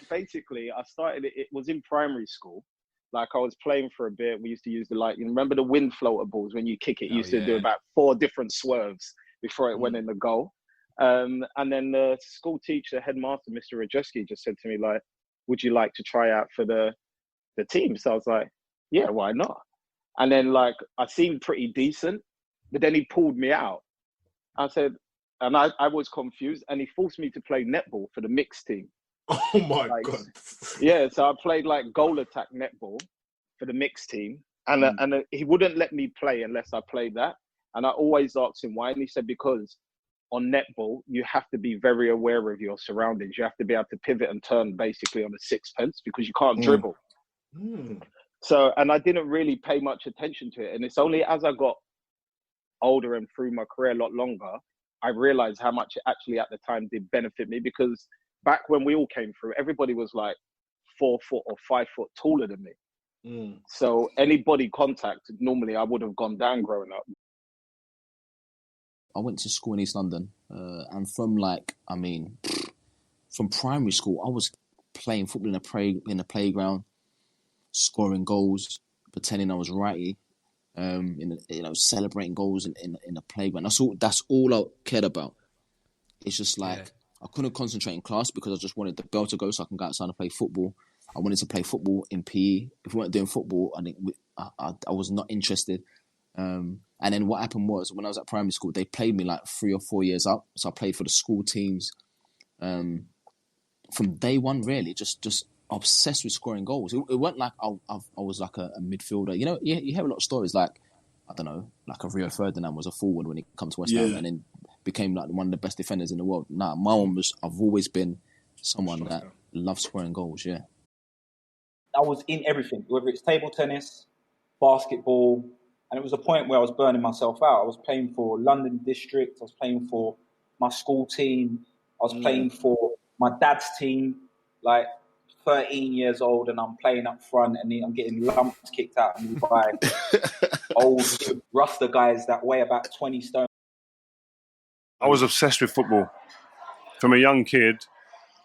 Basically, I started it was in primary school. Like I was playing for a bit. We used to use you remember the wind floater balls when you kick it, you Oh, used to do yeah. about 4 different swerves before it went in the goal. And then the school teacher, headmaster, Mr. Rajeski, just said to me, like, would you like to try out for the team? So I was like, yeah, why not? And then like I seemed pretty decent, but then he pulled me out. I said, and I was confused, and he forced me to play netball for the mixed team. Oh my Like, God. yeah, so I played like goal attack netball for the mixed team, and he wouldn't let me play unless I played that. And I always asked him why, and he said because on netball you have to be very aware of your surroundings. You have to be able to pivot and turn basically on a sixpence because you can't dribble. So, and I didn't really pay much attention to it, and it's only as I got older and through my career a lot longer, I realized how much it actually at the time did benefit me, because back when we all came through, everybody was like 4 foot or 5 foot taller than me. So any body contact, normally I would have gone down growing up. I went to school in East London, and from from primary school, I was playing football in the playground, scoring goals, pretending I was righty, celebrating goals in the playground. That's all I cared about. It's just like I couldn't concentrate in class because I just wanted the bell to go so I can go outside and play football. I wanted to play football in PE. If we weren't doing football, I was not interested. And then what happened was, when I was at primary school, they played me like 3 or 4 years up. So I played for the school teams. From day one, really, just obsessed with scoring goals. It wasn't like I was like a midfielder. You know, you hear a lot of stories like, I don't know, like a Rio Ferdinand was a forward when he came to West Ham and then became like one of the best defenders in the world. Nah, my one was, I've always been someone that loves scoring goals, I was in everything, whether it's table tennis, basketball, and it was a point where I was burning myself out. I was playing for London District, I was playing for my school team, I was playing for my dad's team, like 13 years old, and I'm playing up front and I'm getting lumps kicked out of me by old Rasta guys that weigh about 20 stone. I was obsessed with football. From a young kid,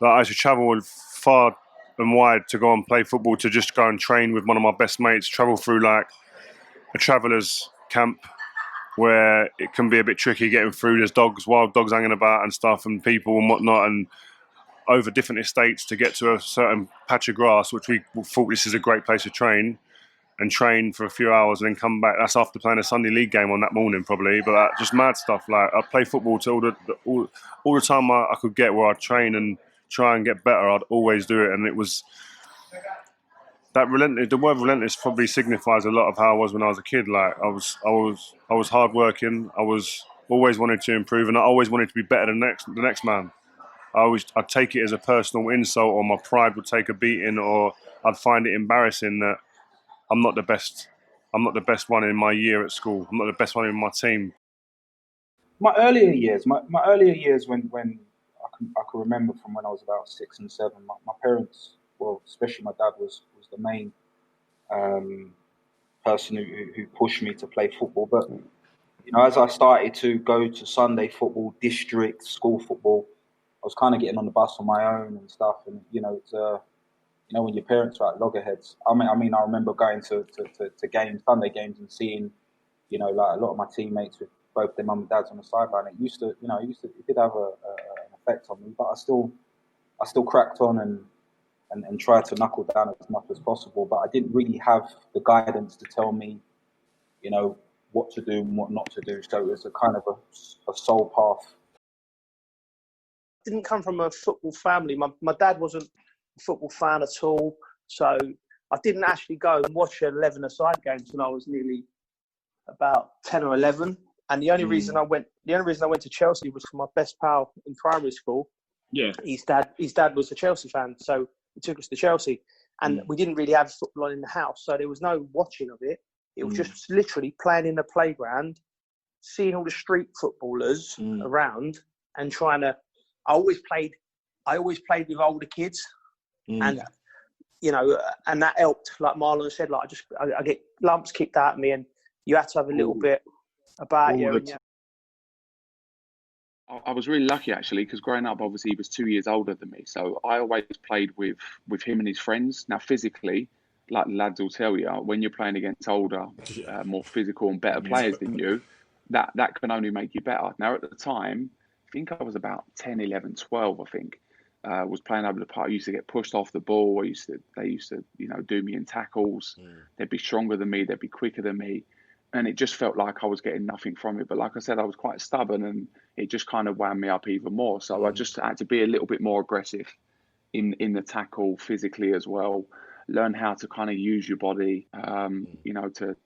that I used to travel far and wide to go and play football, to just go and train with one of my best mates, travel through like a traveller's camp where it can be a bit tricky getting through. There's wild dogs hanging about and stuff, and people and whatnot, and over different estates to get to a certain patch of grass, which we thought this is a great place to train, and train for a few hours and then come back. That's after playing a Sunday league game on that morning probably, but just mad stuff. Like I play football till all the time I could get, where I'd train and try and get better. I'd always do it, and it was that relentless. The word relentless probably signifies a lot of how I was when I was a kid. Like I was hard working. I was always wanted to improve, and I always wanted to be better than the next man. I'd take it as a personal insult, or my pride would take a beating, or I'd find it embarrassing that I'm not the best. I'm not the best one in my year at school. I'm not the best one in my team. My earlier years when I can remember from when I was about 6 and 7, my parents, well, especially my dad, was the main person who pushed me to play football. But you know, as I started to go to Sunday football, district, school football, I was kind of getting on the bus on my own and stuff. And you know, it's when your parents are at loggerheads. I mean, I remember going to games, Sunday games, and seeing, you know, like a lot of my teammates with both their mum and dads on the sideline. It did have an effect on me, but I still cracked on and tried to knuckle down as much as possible. But I didn't really have the guidance to tell me, you know, what to do and what not to do. So it was a kind of a soul path. Didn't come from a football family. My dad wasn't a football fan at all, so I didn't actually go and watch 11-a-side games when I was nearly about 10 or 11. And the only reason I went to Chelsea was for my best pal in primary school. Yeah, his dad was a Chelsea fan, so he took us to Chelsea, and we didn't really have football on in the house, so there was no watching of it. It was just literally playing in the playground, seeing all the street footballers around, and trying to. I always played with older kids, and you know, and that helped. Like Marlon said, like I get lumps kicked out of me, and you had to have a little bit about you. I was really lucky actually, because growing up, obviously, he was 2 years older than me, so I always played with him and his friends. Now, physically, like lads will tell you, when you're playing against older, more physical and better players than you, that can only make you better. Now, at the time, I think I was about 10, 11, 12, I think. Was playing over the park. I used to get pushed off the ball. They used to, do me in tackles. They'd be stronger than me. They'd be quicker than me. And it just felt like I was getting nothing from it. But like I said, I was quite stubborn, and it just kind of wound me up even more. So I just had to be a little bit more aggressive in the tackle, physically as well. Learn how to kind of use your body, to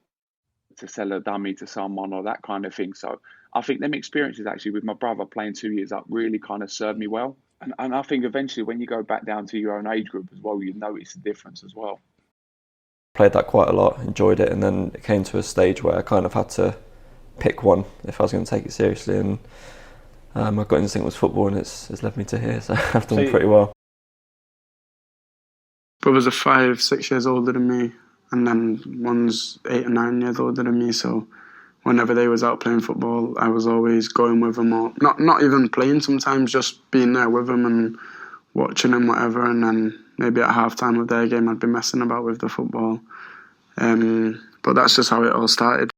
sell a dummy to someone or that kind of thing. So I think them experiences actually with my brother playing 2 years up really kind of served me well. And I think eventually when you go back down to your own age group as well, you notice the difference as well. Played that quite a lot, enjoyed it, and then it came to a stage where I kind of had to pick one if I was going to take it seriously, and my gut instinct was football, and it's led me to here, so I've done pretty well. Brothers are 5, 6 years older than me, and then one's 8 or 9 years older than me, so whenever they was out playing football, I was always going with them, or not even playing sometimes, just being there with them and watching them, whatever, and then maybe at half-time of their game I'd be messing about with the football. But that's just how it all started.